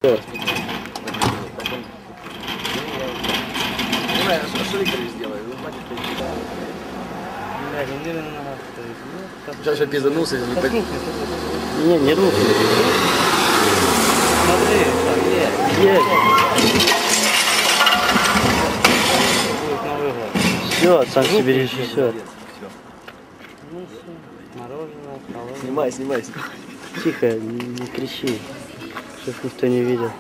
Что Виктор сделает? Сейчас я пизданулся. Не, не рухнет. Смотри, там есть. Будет Новый год. Все, сам себе режиссер. Ну все, мороженое, холодное. Снимай. Тихо, не кричи, чтобы никто не видел.